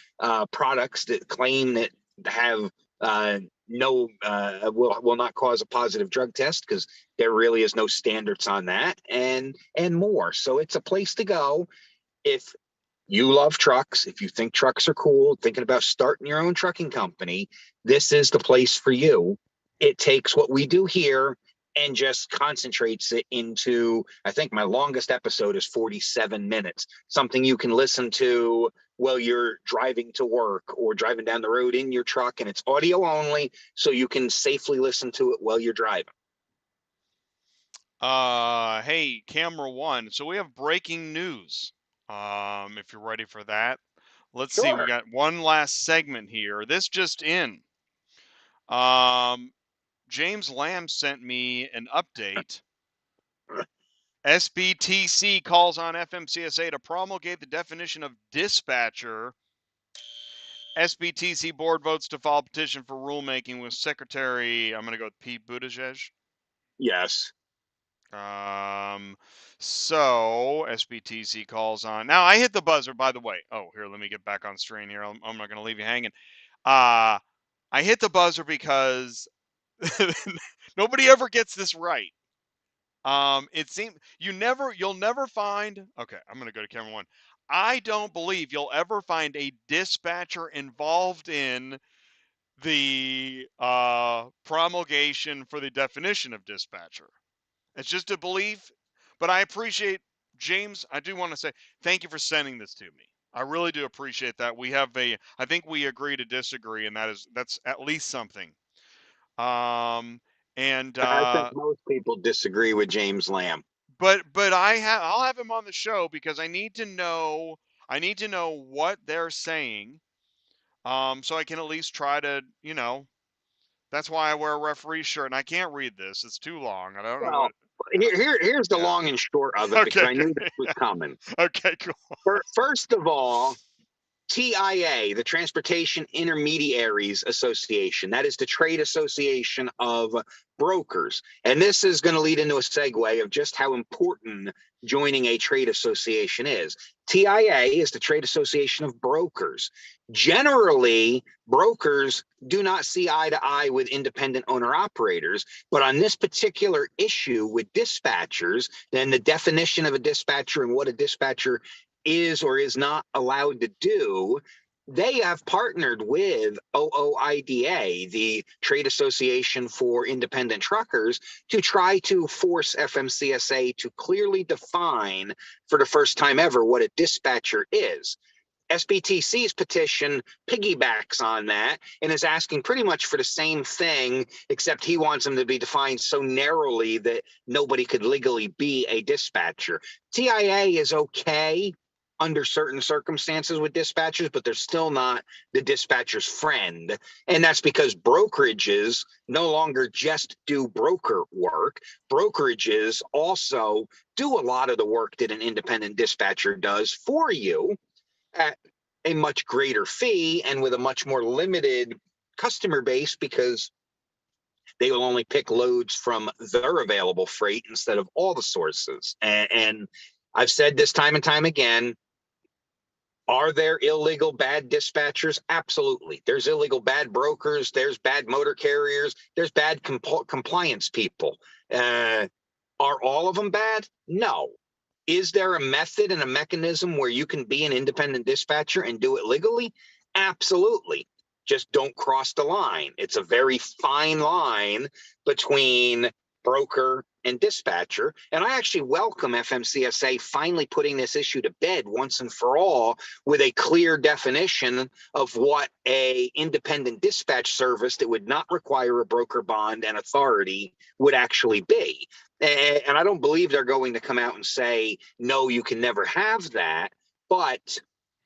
C: products that claim that have no will not cause a positive drug test, because there really is no standards on that, and more. So it's a place to go if you love trucks, if you think trucks are cool, thinking about starting your own trucking company. This is the place for you. It takes what we do here and just concentrates it into, I think my longest episode is 47 minutes, something you can listen to while you're driving to work or driving down the road in your truck, and it's audio only, so you can safely listen to it while you're driving.
A: Hey, camera one. So we have breaking news. If you're ready for that. Let's see, we
C: Sure.
A: got one last segment here. This just in. James Lamb sent me an update. SBTC calls on FMCSA to promulgate the definition of dispatcher. SBTC board votes to file petition for rulemaking with Secretary, I'm going to go with Pete Buttigieg.
C: Yes.
A: So SBTC calls on. Now I hit the buzzer, by the way. Oh, here, let me get back on screen here. I'm not going to leave you hanging. I hit the buzzer because nobody ever gets this right. It seems you'll never find. Okay, I'm going to go to camera one. I don't believe you'll ever find a dispatcher involved in the promulgation for the definition of dispatcher. It's just a belief, but I appreciate, James, I do want to say thank you for sending this to me. I really do appreciate that. I think we agree to disagree, and that's at least something. And
C: I think most people disagree with James Lamb.
A: but I'll have him on the show because I need to know what they're saying, so I can at least try to, that's why I wear a referee shirt, and I can't read this. It's too long. I don't know
C: Well,
A: what.
C: here's the
A: Yeah.
C: long and short of it, because
A: Okay.
C: I knew this was coming.
A: Okay, cool.
C: First of all, TIA, the Transportation Intermediaries Association, that is the trade association of brokers. And this is going to lead into a segue of just how important joining a trade association is. TIA is the Trade Association of Brokers. Generally, brokers do not see eye to eye with independent owner operators, but on this particular issue with dispatchers, then the definition of a dispatcher and what a dispatcher is or is not allowed to do, they have partnered with OOIDA, the Trade Association for Independent Truckers, to try to force FMCSA to clearly define for the first time ever what a dispatcher is. SBTC's petition piggybacks on that and is asking pretty much for the same thing, except he wants them to be defined so narrowly that nobody could legally be a dispatcher. TIA is okay under certain circumstances with dispatchers, but they're still not the dispatcher's friend. And that's because brokerages no longer just do broker work. Brokerages also do a lot of the work that an independent dispatcher does for you at a much greater fee and with a much more limited customer base, because they will only pick loads from their available freight instead of all the sources. And I've said this time and time again, are there illegal bad dispatchers? Absolutely. There's illegal bad brokers. There's bad motor carriers. There's bad compliance people. Are all of them bad? No. Is there a method and a mechanism where you can be an independent dispatcher and do it legally? Absolutely. Just don't cross the line. It's a very fine line between broker and dispatcher. And I actually welcome FMCSA finally putting this issue to bed once and for all with a clear definition of what a independent dispatch service that would not require a broker bond and authority would actually be. And I don't believe they're going to come out and say, no, you can never have that. But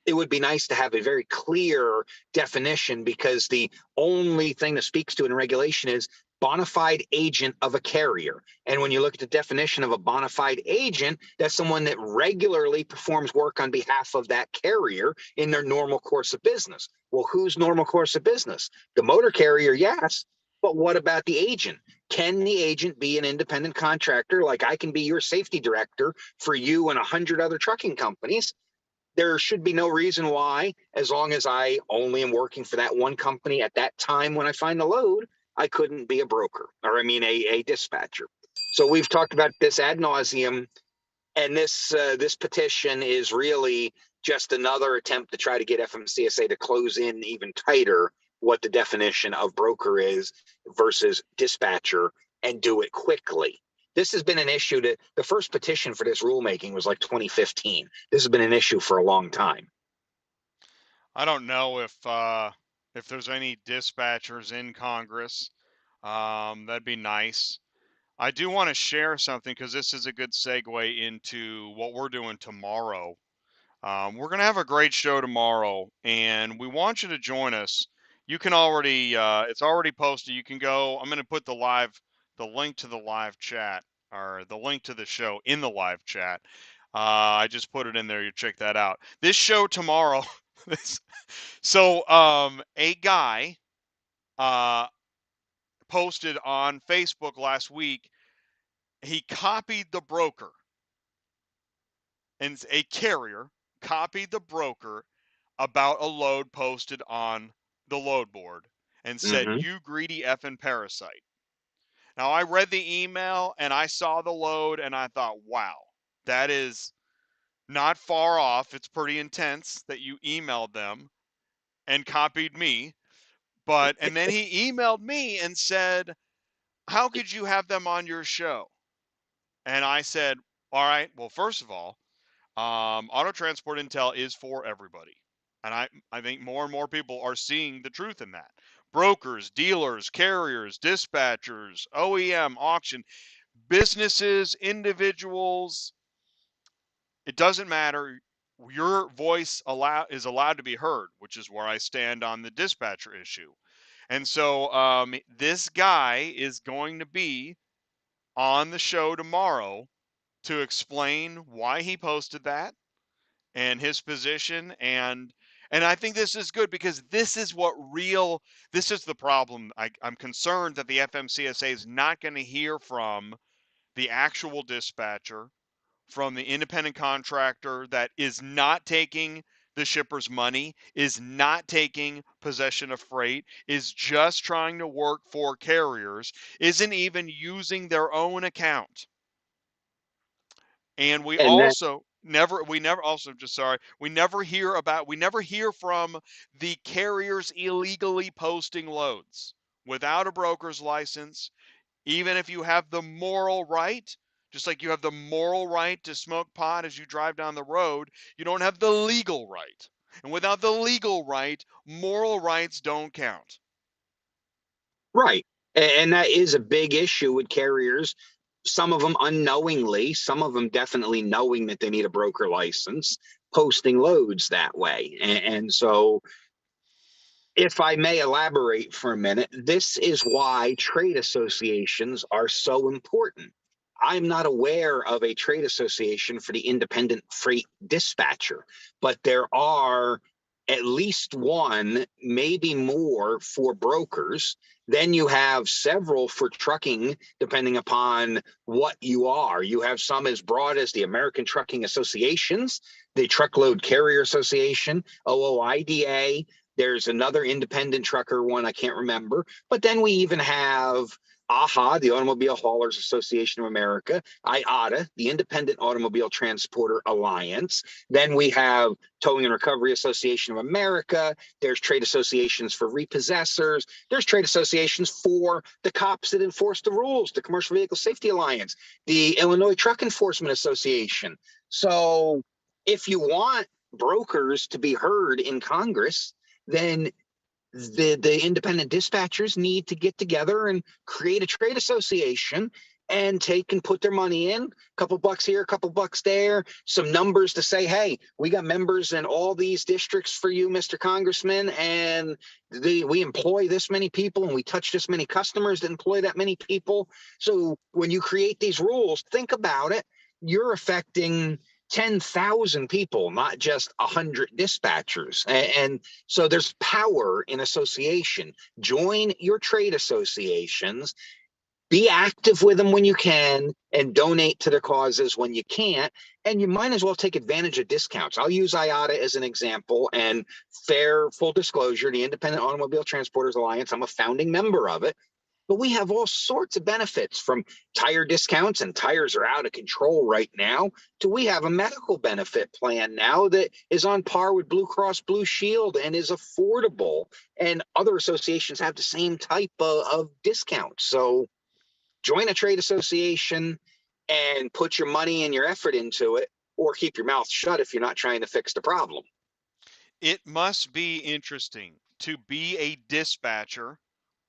C: it would be nice to have a very clear definition, because the only thing that speaks to it in regulation is bona fide agent of a carrier. And when you look at the definition of a bona fide agent, that's someone that regularly performs work on behalf of that carrier in their normal course of business. Well, whose normal course of business? The motor carrier, yes. But what about the agent? Can the agent be an independent contractor? Like I can be your safety director for you and 100 other trucking companies. There should be no reason why, as long as I only am working for that one company at that time when I find the load, I couldn't be a broker, or I mean a dispatcher. So we've talked about this ad nauseum, and this petition is really just another attempt to try to get FMCSA to close in even tighter what the definition of broker is versus dispatcher, and do it quickly. This has been an issue that the first petition for this rulemaking was like 2015. This has been an issue for a long time.
A: I don't know if there's any dispatchers in Congress. That'd be nice. I do want to share something, because this is a good segue into what we're doing tomorrow. We're going to have a great show tomorrow, and we want you to join us. You can already, it's already posted. You can go, I'm going to put the link to the live chat, or the link to the show in the live chat. I just put it in there. You check that out. This show tomorrow. So, a guy, posted on Facebook last week. He copied the broker, and a carrier copied the broker about a load posted on the load board and said, "You greedy effing parasite." Now, I read the email and I saw the load and I thought, wow, that is not far off. It's pretty intense that you emailed them and copied me. And then he emailed me and said, "How could you have them on your show?" And I said, all right, well, first of all, auto transport intel is for everybody. And I think more and more people are seeing the truth in that. Brokers, dealers, carriers, dispatchers, OEM, auction, businesses, individuals, it doesn't matter. Your voice is allowed to be heard, which is where I stand on the dispatcher issue. And so this guy is going to be on the show tomorrow to explain why he posted that and his position. And I think this is good, because this is the problem. I'm concerned that the FMCSA is not going to hear from the actual dispatcher, from the independent contractor that is not taking the shipper's money, is not taking possession of freight, is just trying to work for carriers, isn't even using their own account. And we never hear from the carriers illegally posting loads without a broker's license. Even if you have the moral right, just like you have the moral right to smoke pot as you drive down the road, you don't have the legal right. And without the legal right, moral rights don't count.
C: Right. And that is a big issue with carriers. Some of them unknowingly, some of them definitely knowing that they need a broker license, posting loads that way. And so, if I may elaborate for a minute, this is why trade associations are so important. I'm not aware of a trade association for the independent freight dispatcher, but there are at least one, maybe more for brokers. Then you have several for trucking, depending upon what you are. You have some as broad as the American Trucking Associations, the Truckload Carrier Association, OOIDA. There's another independent trucker one, I can't remember. But then we even have AHA, the Automobile Haulers Association of America, IATA, the Independent Automobile Transporter Alliance. Then we have Towing and Recovery Association of America. There's trade associations for repossessors. There's trade associations for the cops that enforce the rules, the Commercial Vehicle Safety Alliance, the Illinois Truck Enforcement Association. So if you want brokers to be heard in Congress, then the independent dispatchers need to get together and create a trade association and take and put their money in, a couple bucks here, a couple bucks there, some numbers to say, hey, we got members in all these districts for you, Mr. Congressman, and we employ this many people and we touch this many customers that employ that many people. So when you create these rules, think about it. You're affecting 10,000 people, not just 100 dispatchers. And so there's power in association. Join your trade associations, be active with them when you can, and donate to their causes when you can't. And you might as well take advantage of discounts. I'll use IATA as an example, and full disclosure, the Independent Automobile Transporters Alliance, I'm a founding member of it. But we have all sorts of benefits, from tire discounts, and tires are out of control right now, to we have a medical benefit plan now that is on par with Blue Cross Blue Shield and is affordable. And other associations have the same type of discounts. So join a trade association and put your money and your effort into it, or keep your mouth shut if you're not trying to fix the problem.
A: It must be interesting to be a dispatcher.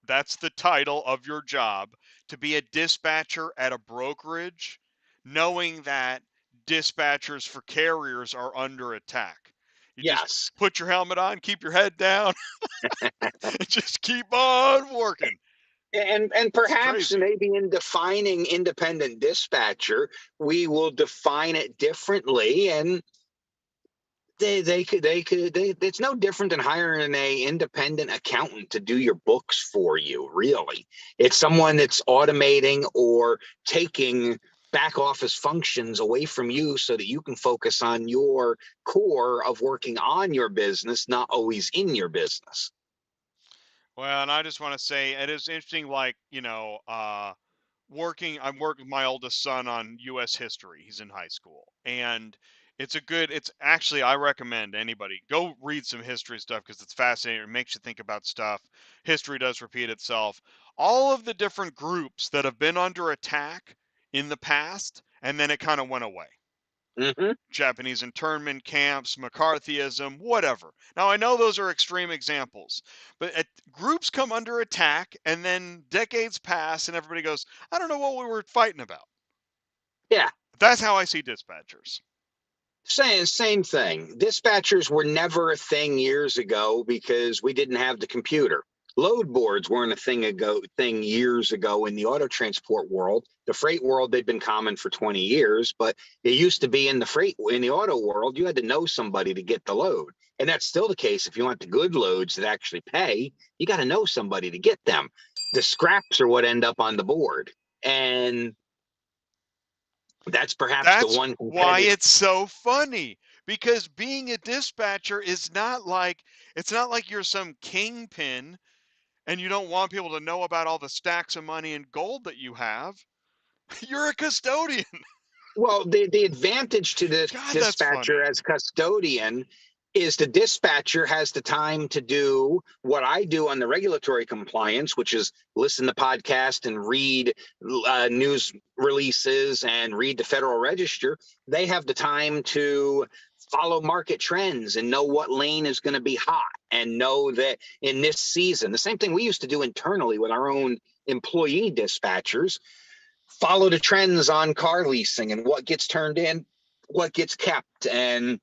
A: That's the title of your job, to be a dispatcher at a brokerage, knowing that dispatchers for carriers are under attack. You just
C: Yes.
A: put your helmet on, keep your head down, and just keep on working.
C: And perhaps maybe in defining independent dispatcher, we will define it differently. And it's no different than hiring a independent accountant to do your books for you, really. It's someone that's automating or taking back office functions away from you so that you can focus on your core of working on your business, not always in your business.
A: Well, and I just want to say it is interesting, like, I'm working with my oldest son on US history. He's in high school. And it's actually, I recommend anybody go read some history stuff, because it's fascinating. It makes you think about stuff. History does repeat itself. All of the different groups that have been under attack in the past, and then it kind of went away.
C: Mm-hmm.
A: Japanese internment camps, McCarthyism, whatever. Now, I know those are extreme examples, but groups come under attack, and then decades pass, and everybody goes, I don't know what we were fighting about.
C: Yeah.
A: That's how I see dispatchers.
C: Same thing. Dispatchers were never a thing years ago because we didn't have the computer. Load boards weren't a thing years ago in the auto transport world. The freight world, they'd been common for 20 years, but it used to be in the auto world, you had to know somebody to get the load. And that's still the case. If you want the good loads that actually pay, you got to know somebody to get them. The scraps are what end up on the board. And that's perhaps the one
A: why it's so funny, because being a dispatcher is not like, it's not like you're some kingpin and you don't want people to know about all the stacks of money and gold that you have. You're a custodian.
C: Well, the advantage to the dispatcher as custodian is the dispatcher has the time to do what I do on the regulatory compliance, which is listen to podcasts and read news releases and read the Federal Register. They have the time to follow market trends and know what lane is going to be hot, and know that in this season, the same thing we used to do internally with our own employee dispatchers, follow the trends on car leasing and what gets turned in, what gets kept, and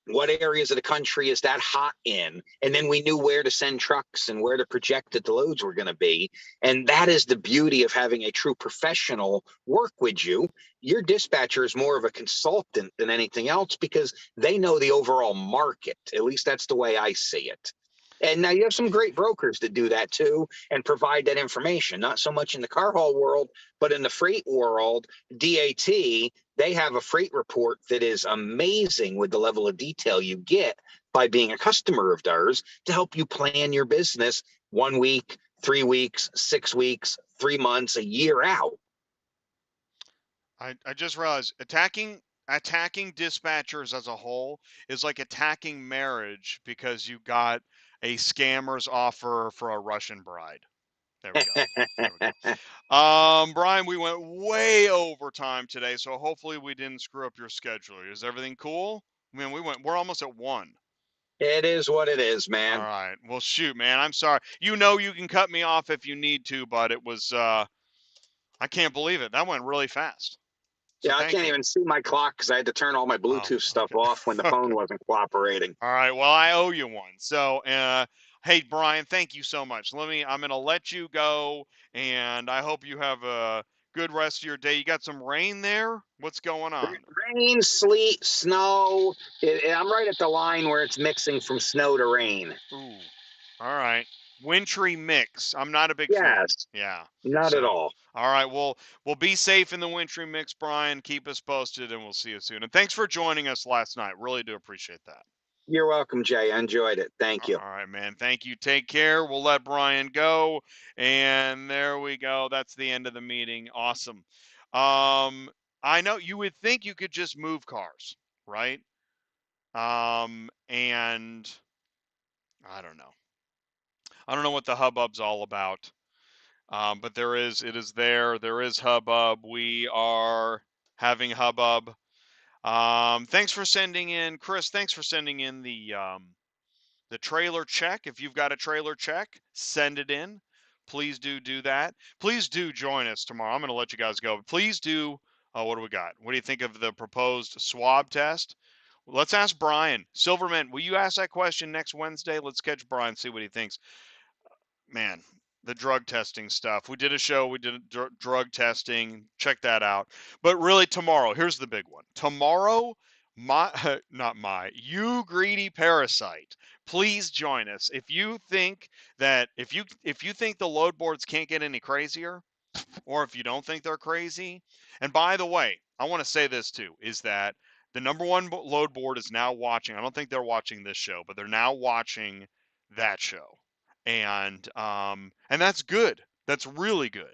C: What areas of the country is that hot in? And then we knew where to send trucks and where to project that the loads were going to be. And that is the beauty of having a true professional work with you. Your dispatcher is more of a consultant than anything else because they know the overall market. At least that's the way I see it. And now you have some great brokers that do that too and provide that information, not so much in the car haul world, but in the freight world. DAT, they have a freight report that is amazing with the level of detail you get by being a customer of theirs to help you plan your business 1 week, 3 weeks, 6 weeks, 3 months, a year out.
A: I just realized attacking dispatchers as a whole is like attacking marriage because you got a scammer's offer for a Russian bride. There we go. There we go. Brian, we went way over time today, so hopefully we didn't screw up your schedule. Is everything cool? I mean, we're almost at 1.
C: It is what it is, man.
A: All right. Well, shoot, man. I'm sorry. You know you can cut me off if you need to, but it was I can't believe it. That went really fast. So
C: yeah, I can't even see my clock because I had to turn all my Bluetooth stuff off when the phone wasn't cooperating.
A: All right. Well, I owe you one. So, hey, Brian, thank you so much. I'm going to let you go, and I hope you have a good rest of your day. You got some rain there? What's going on?
C: Rain, sleet, snow. I'm right at the line where it's mixing from snow to rain.
A: Ooh. All right. Wintry mix. I'm not a big fan. Yeah.
C: Not at all.
A: All right. Well, we'll be safe in the wintry mix, Brian. Keep us posted, and we'll see you soon. And thanks for joining us last night. Really do appreciate that.
C: You're welcome, Jay. I enjoyed it. Thank you.
A: All right, man. Thank you. Take care. We'll let Brian go. And there we go. That's the end of the meeting. Awesome. I know you would think you could just move cars, right? And I don't know. I don't know what the hubbub's all about. But it is there. There is hubbub. We are having hubbub. Thanks for sending in, Chris. Thanks for sending in the trailer check. If you've got a trailer check, send it in. Please do that. Please do join us tomorrow. I'm going to let you guys go. Please do. What do we got? What do you think of the proposed swab test? Let's ask Brian Silverman. Will you ask that question next Wednesday? Let's catch Brian, see what he thinks. Man, the drug testing stuff. We did a show. We did drug testing. Check that out. But really tomorrow, here's the big one. Tomorrow, you greedy parasite. Please join us. If you think that if you think the load boards can't get any crazier, or if you don't think they're crazy, and by the way, I want to say this too, is that the #1 load board is now watching. I don't think they're watching this show, but they're now watching that show. And that's good. That's really good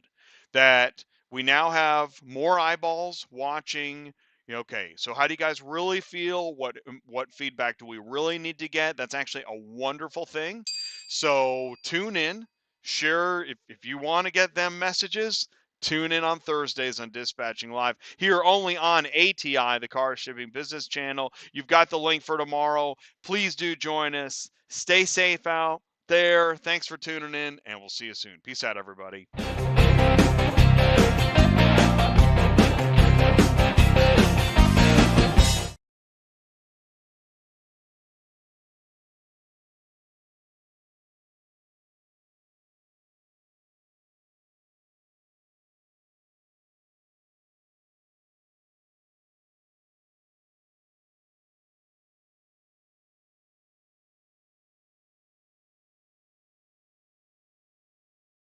A: that we now have more eyeballs watching. Okay, so how do you guys really feel? What feedback do we really need to get? That's actually a wonderful thing. So tune in, share if you want to get them messages. Tune in on Thursdays on Dispatching Live here only on ATI, the Car Shipping Business Channel. You've got the link for tomorrow. Please do join us. Stay safe out there. Thanks for tuning in, and we'll see you soon. Peace out, everybody.